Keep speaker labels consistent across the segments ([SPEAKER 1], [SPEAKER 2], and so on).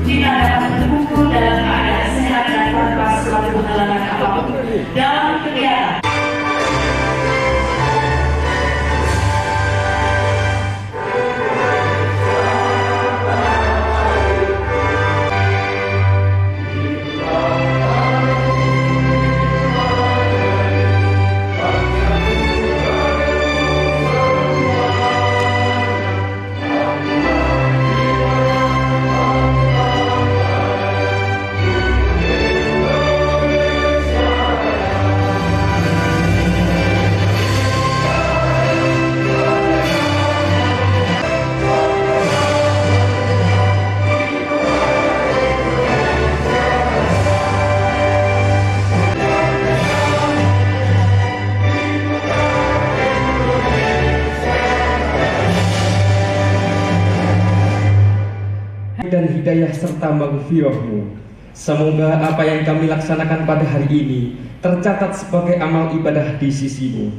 [SPEAKER 1] kita dapat berkumpul dalam keadaan sehat dan tanpa suatu halangan apapun dalam kegiatan.
[SPEAKER 2] Dan hidayah serta maghfirah-Mu. Semoga apa yang kami laksanakan pada hari ini tercatat sebagai amal ibadah di sisi-Mu.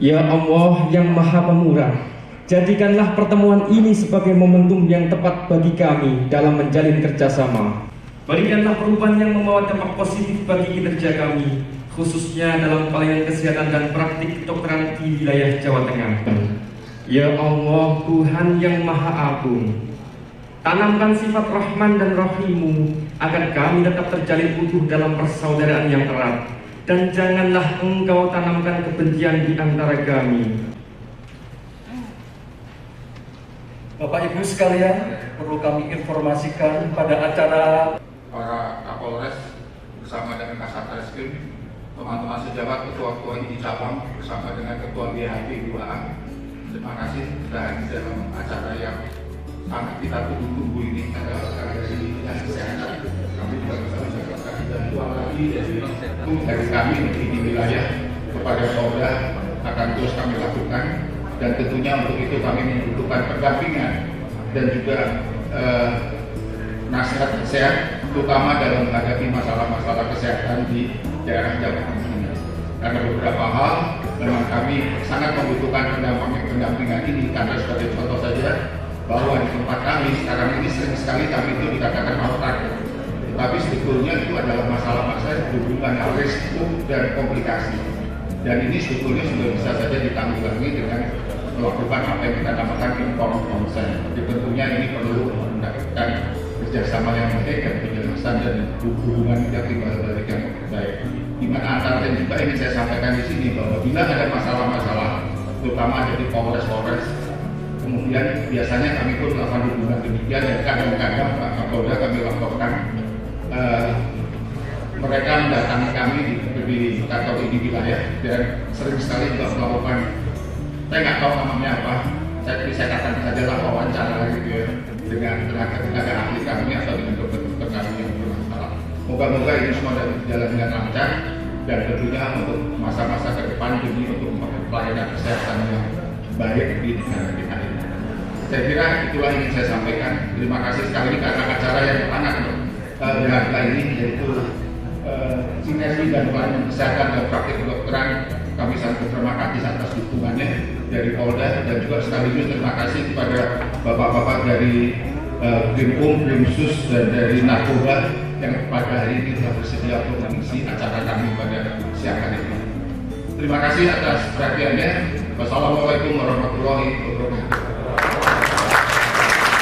[SPEAKER 2] Ya Allah yang Maha Pemurah, jadikanlah pertemuan ini sebagai momentum yang tepat bagi kami dalam menjalin kerjasama. Berikanlah perubahan yang membawa dampak positif bagi kinerja kami, khususnya dalam pelayanan kesehatan dan praktik kedokteran di wilayah Jawa Tengah. Ya Allah Tuhan yang Maha Agung, tanamkan sifat Rahman dan Rahim-Mu agar kami tetap terjalin utuh dalam persaudaraan yang erat, dan janganlah Engkau tanamkan kebencian di antara kami.
[SPEAKER 3] Bapak Ibu sekalian, perlu kami informasikan pada acara
[SPEAKER 4] para Kapolres bersama dengan Kasat Reskrim, teman-teman sejawat ketua-ketua di cabang bersama dengan ketua GHD 2A. Terima kasih sudah hadir dalam acara yang sangat kita tunggu-tunggu ini adalah dari dinas kesehatan. Kami juga bisa menjaga bantuan lagi dari kami di wilayah kepada Polda akan terus kami lakukan, dan tentunya untuk itu kami membutuhkan pendampingan dan juga nasihat sehat, terutama dalam menghadapi masalah-masalah kesehatan di daerah Jawa Tengah ini. Karena beberapa hal memang kami sangat membutuhkan pendampingan ini, karena sebagai contoh saja bahwa di tempat kami sekarang ini sering sekali kami itu dikatakan malpraktek, tetapi sebetulnya itu adalah masalah-masalah berhubungan dengan risiko dan komplikasi, dan ini sebetulnya sudah bisa saja ditanggulangi dengan melakukan apa yang kita namakan informed consent. Jadi tentunya ini perlu mendapatkan kerjasama yang baik dan penjelasan dan hubungan yang balik yang baik. Di mana antara lain juga ingin saya sampaikan di sini bahwa bila ada masalah-masalah, terutama ada di Polres, kemudian biasanya kami pun melakukan hubungan demikian, dan kadang-kadang Pak Kapolda kami laporkan mereka mendatangi kami di kantor di wilayah, dan sering sekali juga melakukan, saya nggak tahu namanya apa, saya katakan saja lah wawancara gitu ya, dengan tenaga ahli kami atau dengan dokter-dokter kami yang bermasalah. Moga-moga ini semua berjalan dengan lancar, dan tentunya untuk masa-masa ke depan demi untuk pelayanan kesehatan yang baik di negara kita ini. Saya kira itulah yang ingin saya sampaikan. Terima kasih sekali karena acara yang sangat berharga ini, yaitu sinergi dan pelayanan kesehatan dan praktik kedokteran. Kami sangat berterima kasih atas dukungannya dari Polda, dan juga sekaligus terima kasih kepada bapak-bapak dari Brimum, Brimsus, dan dari Narkoba yang pada hari ini telah bersedia untuk mengisi acara kami pada siang hari ini. Terima kasih atas perhatiannya. Wassalamualaikum warahmatullahi wabarakatuh.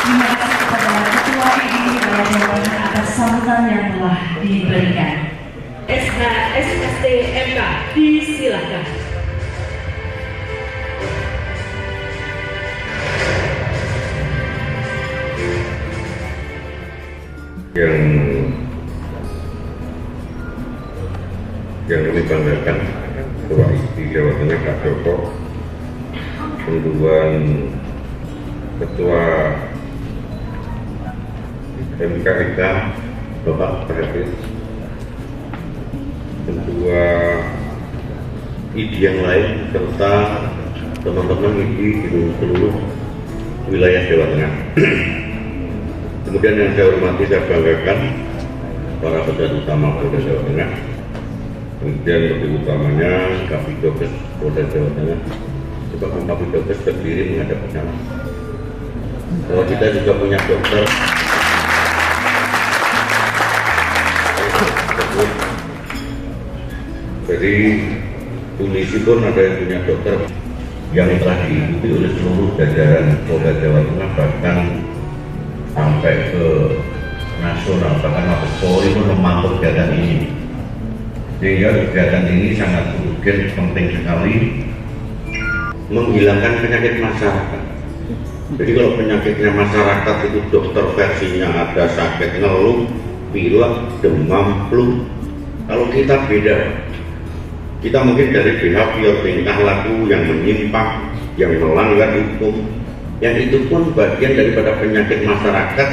[SPEAKER 1] Terima kasih kepada Ketua IDI Wilayah Jawa Tengah atas sambutan yang telah diberikan. SHSSTMK disilakan.
[SPEAKER 5] Yang kami banggakan Ketua IDI Jawa Tengah Kak Joko, kemudian Ketua MKIK Bapak Hafiz, Ketua IDI yang lain, serta teman-teman IDI di seluruh wilayah Jawa Tengah. Kemudian yang saya hormati, saya banggakan para pejabat utama Polda Jawa Tengah, kemudian lebih utamanya Kapolres Polda Jawa Tengah. Sebab Kapolres terdiri menghadap ke sana. Kalau kita juga punya dokter Jadi polisi pun ada yang punya dokter yang telah diikuti oleh seluruh jajaran Polda Jawa Tengah, bahkan sampai ke nasional, bahkan Mabes Polri pun memantau kegiatan ini. Sehingga kegiatan ini sangat urgen, penting sekali menghilangkan penyakit masyarakat. Jadi kalau penyakitnya masyarakat itu dokter versinya ada sakit ngeluh, pilek, demam, flu. Kalau kita beda, kita mungkin dari behavior, tingkah laku yang menyimpang, yang melanggar hukum, yang itu pun bagian daripada penyakit masyarakat.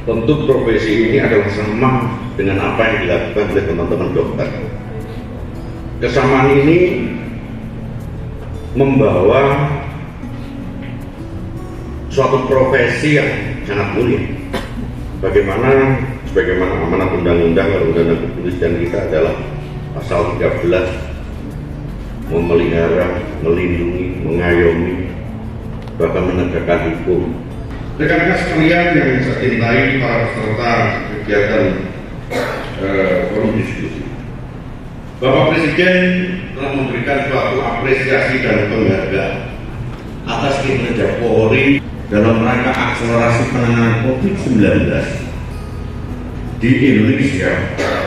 [SPEAKER 5] Tentu profesi ini adalah sama dengan apa yang dilakukan oleh teman-teman dokter. Kesamaan ini membawa suatu profesi yang sangat mulia. Sebagaimana amanat undang-undang kepolisian kita adalah pasal 13, memelihara, melindungi, mengayomi, bahkan menegakkan hukum.
[SPEAKER 4] Rekan-rekan sekalian yang saya cintai, para peserta kegiatan forum diskusi, Bapak Presiden telah memberikan suatu apresiasi dan penghargaan atas kinerja Polri dalam rangka akselerasi penanganan COVID-19 di Indonesia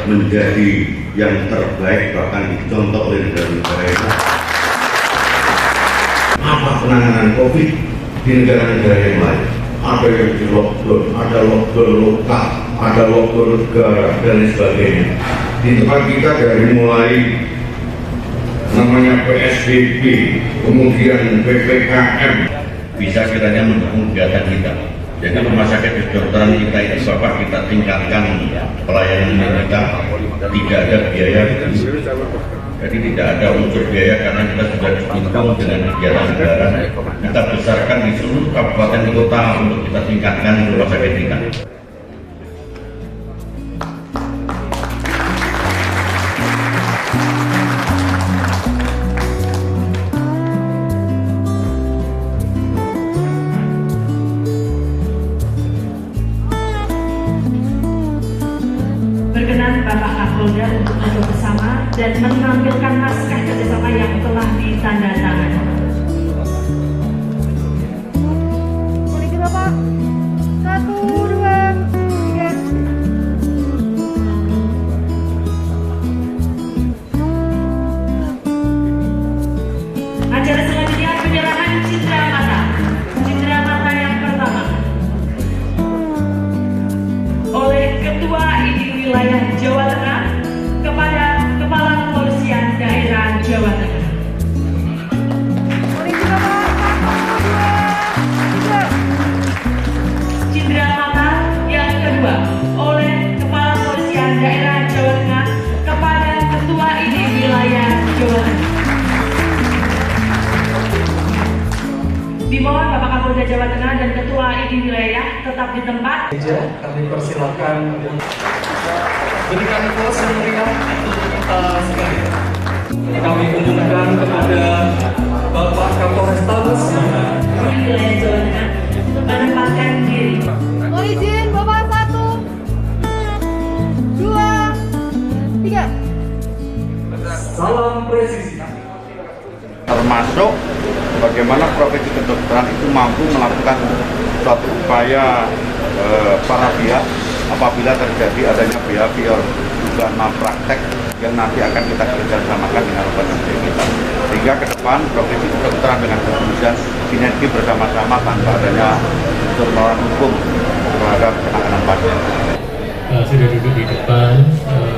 [SPEAKER 4] menjadi yang terbaik, bahkan dicontoh oleh negara-negara yang lain. Apa penanganan COVID di negara-negara yang lain? Ada yang di lockdown, ada lockdown lokal, ada lockdown negara, dan lain sebagainya. Di tempat kita dari mulai namanya PSBB, kemudian PPKM, bisa kiranya mendukung kegiatan kita. Jadi rumah sakit kedokteran kita itu Bapak kita tingkatkan pelayanan kita, tidak ada biaya. Jadi tidak ada unsur biaya karena kita sudah didukung dengan kegiatan negara. Kita besarkan di seluruh kabupaten kota untuk kita tingkatkan rumah sakit kita.
[SPEAKER 1] Berkenan Bapak Kapolda untuk duduk bersama dan menampilkan naskah kerjasama yang telah ditandatangani.
[SPEAKER 6] Kondisi Bapak 1, 2, 3.
[SPEAKER 1] Acara selanjutnya penyerahan cindera mata. Cindera mata yang pertama oleh Ketua ID Wilayah Jawa Tengah kepada Kepala Kepolisian Daerah Jawa Tengah.
[SPEAKER 6] Kondisi Bapak 1, 2, 3.
[SPEAKER 1] Cindera mata yang kedua oleh Kepala Kepolisian Daerah Jawa Tengah kepada Ketua ID Wilayah Jawa Tengah. Dimohon Bapak Kapolda Jawa Tengah dan Ketua ID Wilayah tetap di tempat.
[SPEAKER 3] Kami persilakan berikan aplaus yang meriah untuk kita sekalian. Kami umumkan kepada Bapak Kapolrestabes
[SPEAKER 1] Wilayah Jawa Tengah untuk menempatkan diri.
[SPEAKER 6] Mohon izin Bapak 1, 2, 3.
[SPEAKER 3] Salam presisi.
[SPEAKER 7] Termasuk bagaimana profesi kedokteran itu mampu melakukan suatu upaya para pihak apabila terjadi adanya behavior dugaan malpraktek yang nanti akan kita kerjasamakan dengan lembaga kita, sehingga ke depan profesi kedokteran dengan kepolisian sinergi bersama-sama tanpa adanya unsur melawan hukum terhadap penanganan pasien.
[SPEAKER 8] Sudah duduk di depan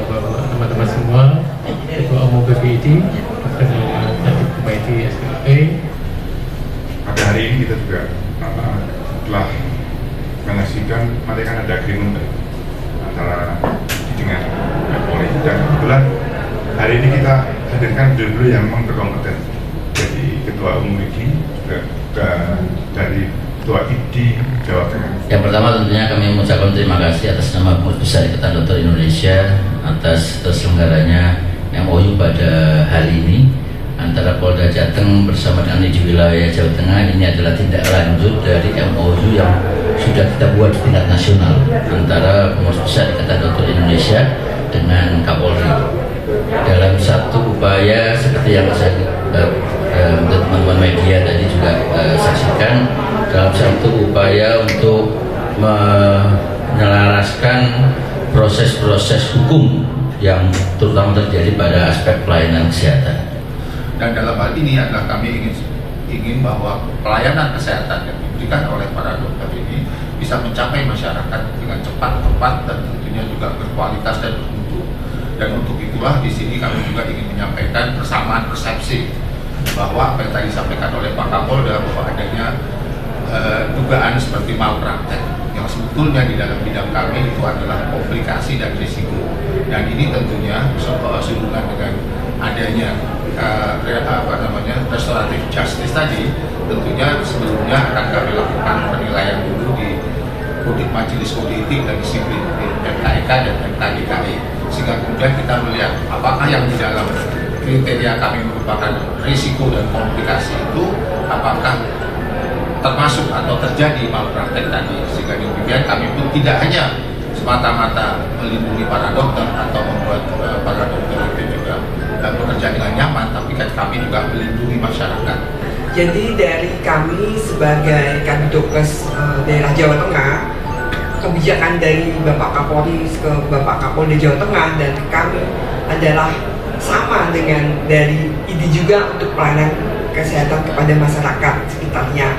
[SPEAKER 8] Bapak teman-teman semua, Ketua Umum BPID, Kadif BPID SPLP.
[SPEAKER 9] Pada hari ini kita juga telah menyaksikan nanti kan ada agreement antara dengan Polri, dan kebetulan hari ini kita hadirkan dulu yang memang berkompeten. Jadi Ketua Umum ID juga dari Ketua ID Jawa Tengah.
[SPEAKER 10] Yang pertama tentunya kami mengucapkan terima kasih atas nama Pengurus Besar Ikatan Dokter Indonesia atas terselenggaranya MOU pada hari ini antara Polda Jateng bersama dengan ID Wilayah Jawa Tengah. Ini adalah tindak lanjut dari MOU yang sudah kita buat di tingkat nasional antara Pengurus Besar Ikatan Dokter Indonesia dengan Kapolri. dalam satu upaya seperti yang saya teman-teman media tadi juga saksikan, dalam satu upaya untuk menyelaraskan proses-proses hukum yang terutama terjadi pada aspek pelayanan kesehatan.
[SPEAKER 4] Dan dalam hal ini adalah kami ingin bahwa pelayanan kesehatan yang diberikan oleh para dokter ini bisa mencapai masyarakat dengan cepat, tepat, dan tentunya juga berkualitas dan bermutu. Dan untuk itulah di sini kami juga ingin menyampaikan persamaan persepsi bahwa apa yang tadi disampaikan oleh Pak Kapolda bahwa adanya dugaan seperti malpraktek yang sebetulnya di dalam bidang kami itu adalah komplikasi dan risiko. Dan ini tentunya sehubungan dengan adanya restoratif justice tadi, tentunya sebelumnya akan kami lakukan penilaian dulu di Majelis Kode Etik dan Disiplin di MKEK dan MKDKI, sehingga kemudian kita melihat apakah yang di dalam kriteria kami merupakan risiko dan komplikasi itu apakah termasuk atau terjadi malpraktek tadi, sehingga demikian kami pun tidak hanya semata-mata melindungi para dokter atau membuat para dokter itu juga bekerja dengan nyaman, tapi kan kami juga melindungi masyarakat.
[SPEAKER 11] Jadi dari kami sebagai Kadidokes daerah Jawa Tengah, kebijakan dari Bapak Kapolri ke Bapak Kapolda Jawa Tengah dan kami adalah sama dengan dari IDI juga untuk pelayanan kesehatan kepada masyarakat sekitarnya.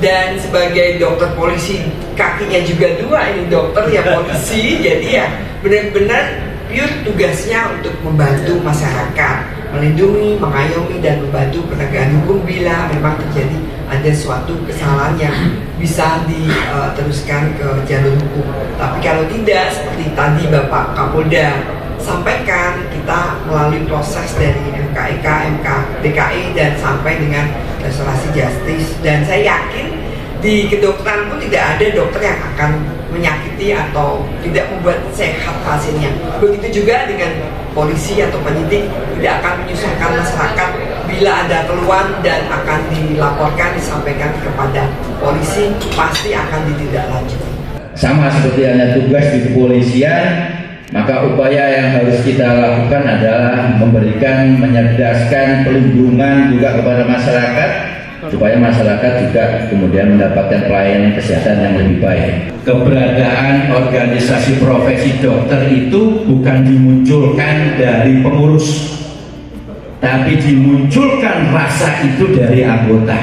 [SPEAKER 11] Dan sebagai dokter polisi, kakinya juga dua, ini dokter ya polisi, jadi ya benar-benar pure tugasnya untuk membantu masyarakat, melindungi, mengayomi, dan membantu penegakan hukum bila memang terjadi ada suatu kesalahan yang bisa diteruskan ke jalur hukum. Tapi kalau tidak, seperti tadi Bapak Kapolda sampaikan, kita melalui proses dari MKEK, MKDKI, dan sampai dengan restorasi justice. Dan saya yakin di kedokteran pun tidak ada dokter yang akan menyakiti atau tidak membuat sehat pasiennya. Begitu juga dengan polisi atau penyidik, tidak akan menyusahkan masyarakat bila ada keluhan dan akan dilaporkan, disampaikan kepada polisi, pasti akan ditindaklanjuti.
[SPEAKER 12] Sama seperti hanya tugas di kepolisian, maka upaya yang harus kita lakukan adalah memberikan, menyerdaskan pelindungan juga kepada masyarakat, supaya masyarakat juga kemudian mendapatkan pelayanan kesehatan yang lebih baik. Keberadaan organisasi profesi dokter itu bukan dimunculkan dari pengurus, tapi dimunculkan rasa itu dari anggota.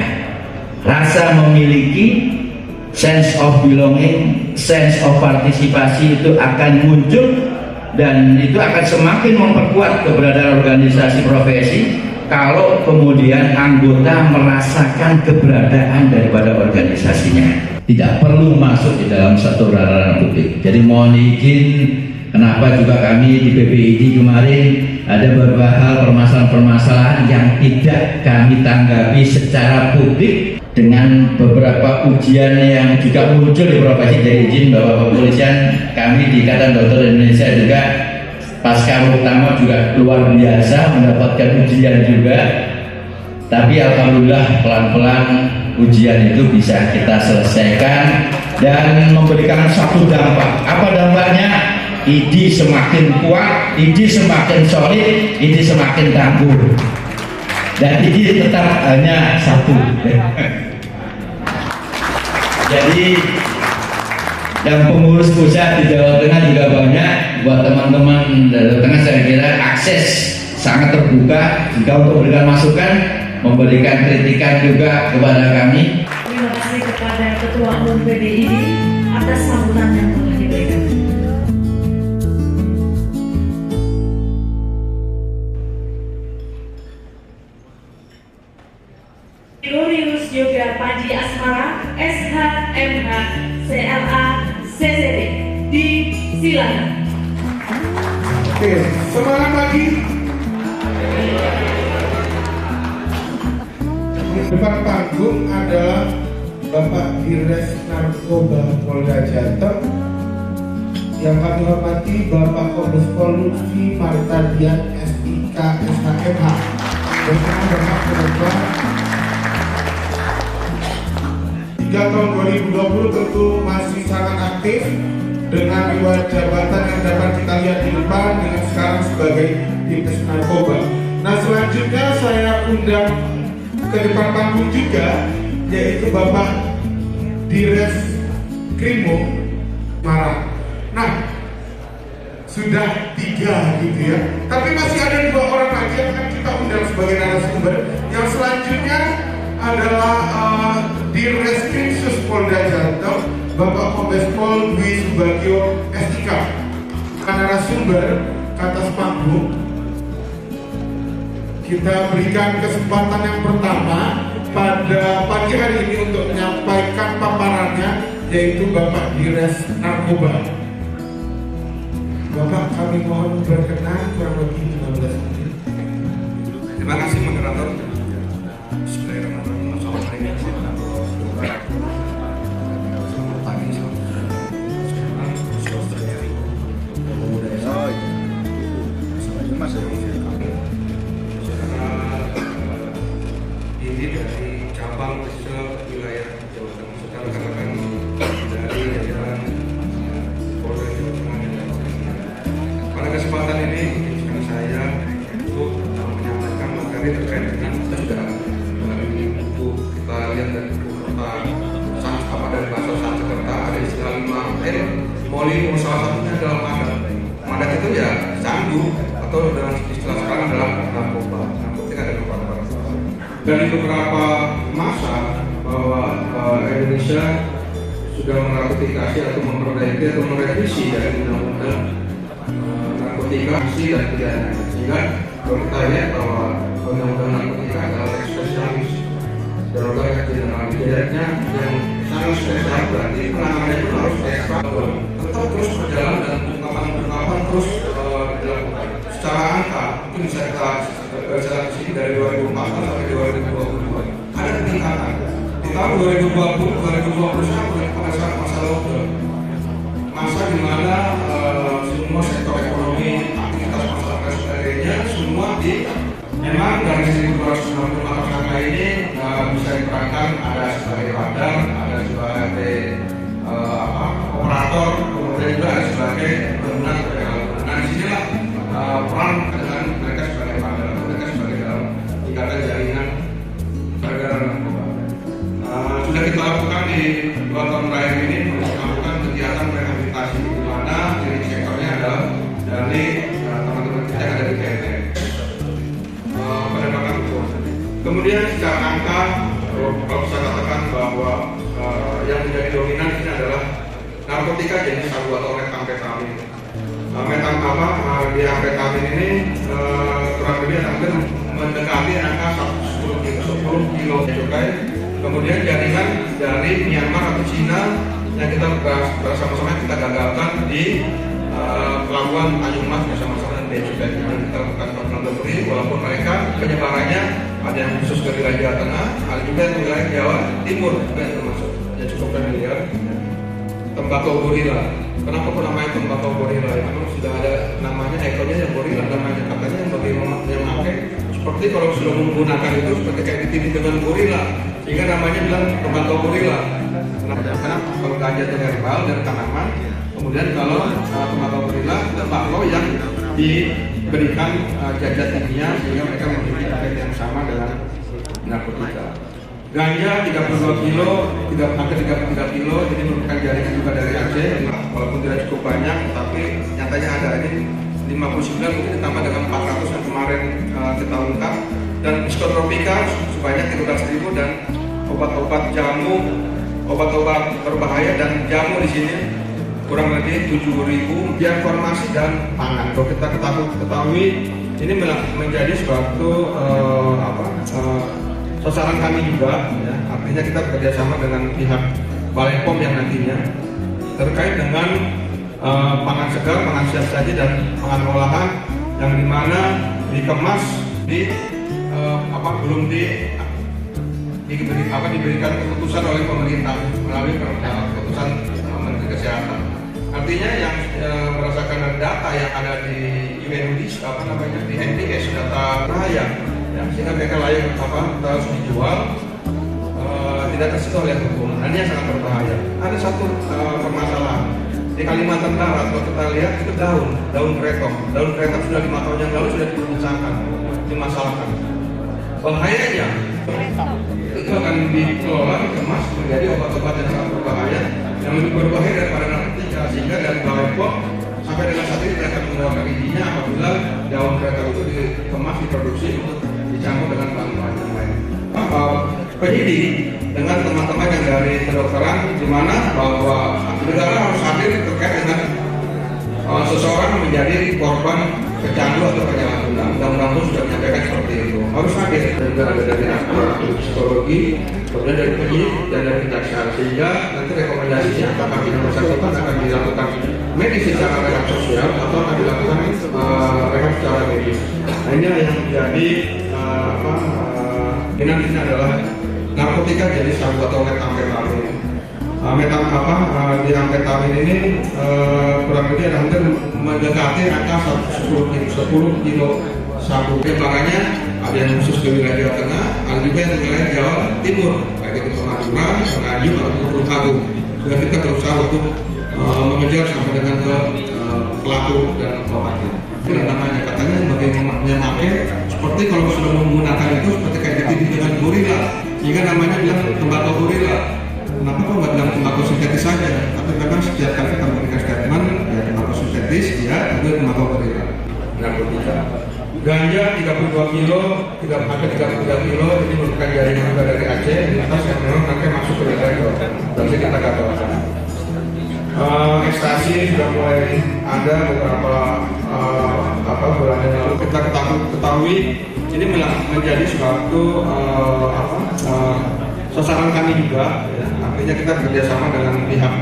[SPEAKER 12] Rasa memiliki sense of belonging, sense of partisipasi itu akan muncul, dan itu akan semakin memperkuat keberadaan organisasi profesi kalau kemudian anggota merasakan keberadaan daripada organisasinya. Tidak perlu masuk di dalam satu ranah publik. Jadi mohon izin, kenapa juga kami di PPID kemarin ada beberapa hal permasalahan-permasalahan yang tidak kami tanggapi secara publik, dengan beberapa ujian yang juga muncul di profesi. Jadi izin Bapak Kepolisian, kami di Ikatan Dokter Indonesia juga pasca utama juga luar biasa mendapatkan ujian juga, tapi alhamdulillah pelan-pelan ujian itu bisa kita selesaikan dan memberikan satu dampak. Apa dampaknya? IDI semakin kuat, IDI semakin solid, IDI semakin tangguh, dan IDI tetap hanya satu. Jadi dan pengurus pusat di Jawa Tengah juga banyak. Buat teman-teman Jawa Tengah, saya kira akses sangat terbuka jika untuk memberikan masukan, memberikan kritikan juga kepada kami.
[SPEAKER 1] Terima kasih kepada Ketua Umum PBID atas sambutan yang telah diberikan. Glorius Yoga Panji Asmara, SH, MH, CLA, CCD. Disilakan.
[SPEAKER 13] Oke, semangat lagi. Depan panggung adalah Bapak Dirres Narkoba Polda Jateng, yang kami hormati Bapak Kombes Pol Lutfi Martadian SIK SHMH, dengan Bapak Ketua. 3 tahun 2020 tentu masih sangat aktif dengan riwayat jabatan yang dapat kita lihat di depan, dengan sekarang sebagai Dinkes undang ke depan panggung juga, yaitu Bapak Dires Krimo Marang. Nah, sudah 3 gitu ya. Tapi masih ada 2 orang lagi yang akan kita undang sebagai narasumber. Yang selanjutnya adalah Direskrimsus Polda Jateng, Bapak Kombes Pol Dwi Subagio SIK. Narasumber ke atas panggung. Kita berikan kesempatan yang pertama pada pagi hari ini untuk menyampaikan paparannya, yaitu Bapak Dires Narkoba. Bapak, kami mohon berkenan kurang lebih 15 menit.
[SPEAKER 14] Terima kasih moderator. Bismillahirrahmanirrahim. Assalamualaikum warahmatullahi ini dari cabang se wilayah Jawa Tengah, secara rekan-rekan dari jajaran Polda Jawa Tengah. Pada kesempatan ini izinkan saya untuk menyampaikan materi terkait dengan sudah ini buku kita lihat dari buku kota apa dari bahasa Sanskerta ada istilah 5M. Moli salah satunya adalah madat. Madat itu ya candu atau dengan istilah sekarang adalah narkoba. Narkotika dan obat-obatan. Dari beberapa masa bahwa Indonesia sudah meratifikasi atau memperbaiki atau merevisi dari undang-undang narkotika dan pidana, sehingga kalau kita lihat bahwa undang-undang narkotika adalah teks spesialis dan otoritas jenderal biayanya yang sangat spesial, berarti penanganannya itu harus ekstra, tetap terus berjalan dan ungkapan terus dilakukan. Secara angka mungkin bisa kita baca di sini dari 2014 sampai 2022 ada peningkatan. Di tahun 2020-2021 pada saat masa lockdown, masa di mana semua sektor ekonomi, aktivitas masyarakat dan sebagainya semua memang dari 1.265 tersangka ini bisa diperankan ada sebagai radar, ada sebagai operator, kemudian juga ada sebagai pengguna. Nah disinilah peran dengan mereka sebagai radar, mereka sebagai dalam ikatan jaringan peredaran narkoba. Sudah kita lakukan di 2 tahun terakhir ini melakukan kegiatan rehabilitasi di mana dari sektornya adalah dari teman-teman kita yang ada di KNN pada makan itu. Kemudian secara angka, kalau bisa katakan bahwa yang menjadi dominan ini adalah narkotika jenis sabu atau metamfetamin. Di amfetamin ini kurang lebih hampir mendekati angka 10 kilo cukai. Kemudian jaringan dari Myanmar atau Cina yang kita bersama-sama kita gagalkan di pelabuhan Tanjung Mas bersama-sama dengan Bea Cukai. Kita lakukan kontrol delivery, walaupun mereka penyebarannya ada yang khusus ke wilayah Jawa Tengah, ada juga yang wilayah Jawa Timur juga yang termasuk. Ya cukup familiar. Tembakau gorila. Kenapa kok namanya tembakau gorila? Ya, memang sudah ada namanya, ekornya yang gorila, namanya katanya yang bagi yang pakai seperti kalau sudah menggunakan itu seperti kayak ditindih dengan gorila, sehingga namanya bilang tembakau gorila. Karena kalau ganja itu herbal dan tanaman, kemudian kalau tembakau gorila tembakau yang diberikan zat kimia sehingga mereka memiliki efek yang sama dengan narkotika. Ganja 32 kilo, hampir 33 kilo, ini merupakan jaringan juga dari Aceh, walaupun tidak cukup banyak, tapi nyatanya ada ini 59 mungkin ditambah dengan 400 yang kemarin kita ungkap, dan psikotropika sebanyak 13.000 dan obat-obat jamu, obat-obat berbahaya dan jamu di sini kurang lebih 7.000. Biar farmasi dan pangan. Kalau kita ketahui ini menjadi suatu sasaran kami juga, ya. Artinya kita bekerjasama dengan pihak Balai POM yang nantinya terkait dengan pangan segar, pangan siap saji dan pangan olahan yang dimana dikemas belum diberikan keputusan oleh pemerintah melalui keputusan Menteri Kesehatan. Artinya yang berdasarkan data yang ada di UNODIS, di NPS, data raya, ya, sehingga mereka layak harus dijual, tidak tersentuh oleh hukum. Nah, ini yang sangat berbahaya. Ada satu permasalahan di Kalimantan Barat, kalau kita lihat itu daun kretok sudah 5 tahun yang lalu sudah diperbincangkan, dimasalahkan. bahayanya itu akan dikelola, dikemas menjadi obat-obat yang sangat berbahaya, yang lebih berbahaya daripada narkotika, sehingga dari Bepom sampai dengan saat ini mereka mengeluarkan izinnya apabila daun mereka itu dikemas, diproduksi untuk dicampur dengan bahan-bahan yang lain. Penyidik dengan teman-teman yang dari kedokteran, di mana bahwa negara harus hadir terkait dengan seseorang menjadi korban pecandu atau penyalahguna. Undang-undang pun sudah menyampaikan seperti itu. Harus hadir. Dan juga ada dari psikologi, kemudian dari penyidik dan dari kejaksaan, sehingga nanti rekomendasinya apakah yang bersangkutan akan dilakukan medis secara rehab sosial atau akan dilakukan rehab secara medis. Nah, ini yang menjadi ini adalah narkotika jadi sabu atau metamfetamin. Di amfetamin ini kurang lebih ada hampir mendekati angka 10 kilo sabu. Perkembangannya ada yang khusus ke wilayah Jawa Tengah, ada juga yang wilayah Jawa Timur, baik itu Madura, Nganjuk atau Tulungagung. Sudah kita berusaha untuk mengejar sampai dengan ke pelaku dan pelaku. Itu namanya katanya bagaimana memakai seperti kalau sudah menggunakan itu seperti kayak dididik dengan gorila, sehingga namanya bilang tembakau gorila. Kenapa kok nggak bilang tembakau sintetis saja? Tapi memang setiap kali kita memberikan statement ya tembakau sintetis, ya itu tembakau gorila. Narkotika. Ganja 32 kilo, tidak sampai 33 kilo, ini merupakan jaringan juga dari Aceh, di atas yang memang nanti masuk ke wilayah Jawa Tengah. Berarti kita katakan. Ekstasi sudah mulai ada beberapa bulan yang lalu. Kita ketahui ini menjadi suatu sasaran kami juga. Ya. Artinya kita bekerjasama dengan pihak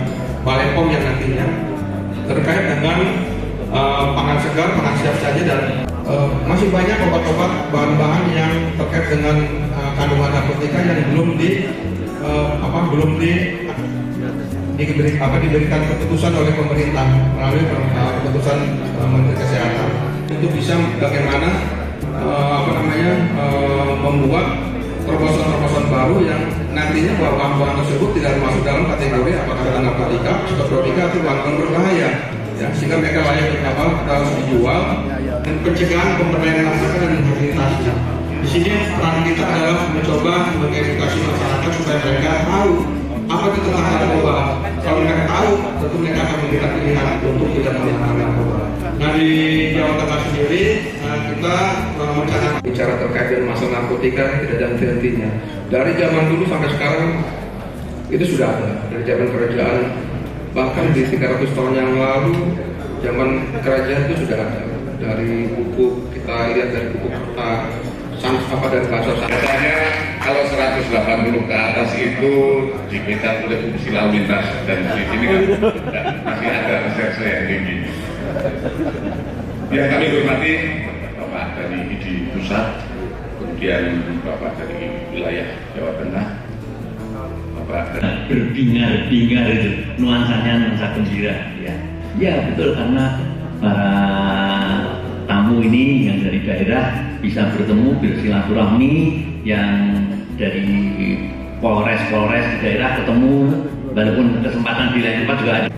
[SPEAKER 14] Bepom yang nantinya terkait dengan pangan segar, pangan siap saja, dan masih banyak obat-obat bahan-bahan yang terkait dengan kandungan narkotika yang belum diberikan keputusan oleh pemerintah melalui keputusan Menteri Kesehatan. Itu bisa bagaimana membuat terobosan-terobosan baru yang nantinya bahwa bahan-bahan tersebut tidak masuk dalam kategori apakah adalah narkotika, psikotrotika atau bahan-bahan berbahaya. Ya, sehingga mereka layak harus dijual, dan pencegahan pemberdayaan masyarakat dan rehabilitasi. Di sini peran kita adalah mencoba mengedukasi masyarakat supaya mereka tahu apa itu tentang narkoba. Kalau mereka tahu, tentu mereka akan memberikan pilihan untuk tidak menggunakan narkoba. Nah, di Jawa Tengah sendiri kita mencanangkan bicara terkait dengan masalah narkotika tidak ada henti-hentinya. Dari zaman dulu sampai sekarang itu sudah ada, dari zaman kerajaan. Bahkan di 300 tahun yang lalu, zaman kerajaan itu sudah ada. Dari buku, kita lihat dari buku kita dari bahasa
[SPEAKER 4] katanya kalau 180 ke atas itu dipegang oleh fungsi lalu lintas, dan di sini kan masih ada reserse yang tinggi. Yang kami hormati Bapak dari IDI Pusat, kemudian Bapak dari wilayah Jawa Tengah, Bapak
[SPEAKER 15] berbingar-bingar itu nuansanya nuansa gembira, ya betul, karena para tamu ini yang dari daerah bisa bertemu, bersilaturahmi, yang dari Polres di daerah ketemu, walaupun kesempatan di lain tempat juga ada.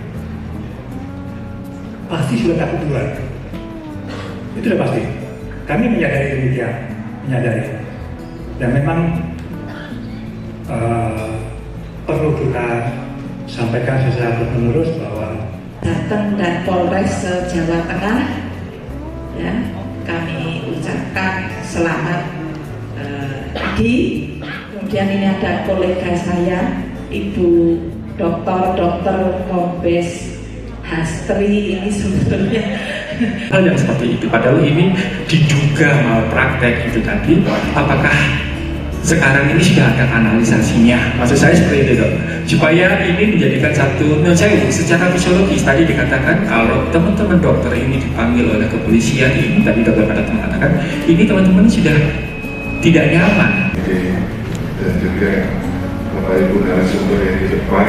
[SPEAKER 16] Pasti sudah takut duluan, itu sudah pasti. Kami menyadari demikian, dan memang perlu kita sampaikan secara terus-menerus bahwa
[SPEAKER 17] Jateng dan Polres Jawa Tengah, ya, kami ucapkan selamat pagi. Kemudian ini ada kolega saya, Ibu Dokter Kombes Hastri, ini sebetulnya
[SPEAKER 18] hal yang seperti itu. Padahal ini diduga malpraktek itu tadi. Apakah sekarang ini sudah ada kanalisasinya? Maksud saya seperti itu, dok. Supaya ini menjadikan satu, saya secara fisiologis tadi dikatakan kalau teman-teman dokter ini dipanggil oleh kepolisian ini, tadi dokter pada mengatakan ini teman-teman sudah tidak nyaman.
[SPEAKER 9] Dan juga Bapak Ibu narasumber yang di depan,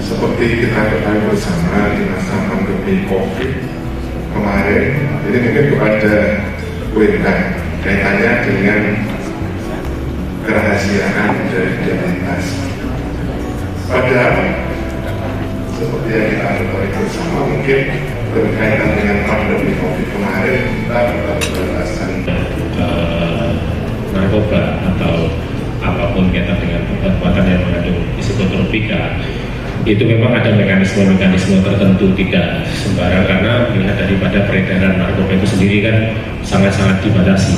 [SPEAKER 9] seperti kita ketahui bersama di masa pandemi COVID kemarin, ini mungkin kepada Wenda kaitannya dengan kerahasiaan dari identitas. Padahal seperti yang kita ketahui bersama, mungkin berkaitan dengan pandemi COVID kemarin kita berbahasan
[SPEAKER 19] narkoba atau apapun kaitan dengan obat-obatan yang mengandung psikotropika, itu memang ada mekanisme-mekanisme tertentu, tidak sembarang, karena melihat daripada peredaran narkoba itu sendiri kan sangat-sangat dibatasi.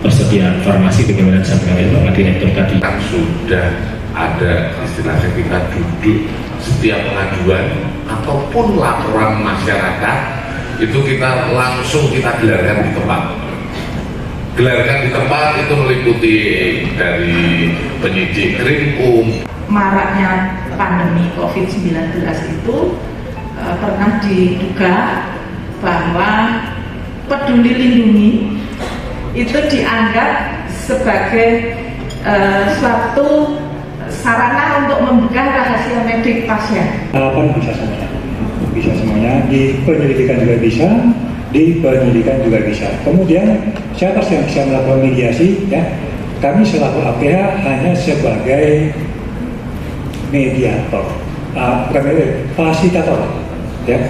[SPEAKER 19] Persediaan farmasi bagaimana disampaikan oleh Bapak Direktur tadi.
[SPEAKER 20] Sudah ada istilahnya kita duduk setiap pengaduan ataupun laporan masyarakat itu kita langsung gelarkan di tempat. Gelarkan di tempat itu meliputi dari penyidik Krimkum.
[SPEAKER 17] Maraknya pandemi COVID-19 itu pernah diduga bahwa Peduli Lindungi itu dianggap sebagai suatu sarana untuk membuka rahasia medik pasien.
[SPEAKER 16] Harapan bisa semuanya, di penyelidikan juga bisa, di penyidikan juga bisa. Kemudian siapa yang bisa melakukan mediasi? Ya, kami selaku APH hanya sebagai mediator, fasilitator. Ya.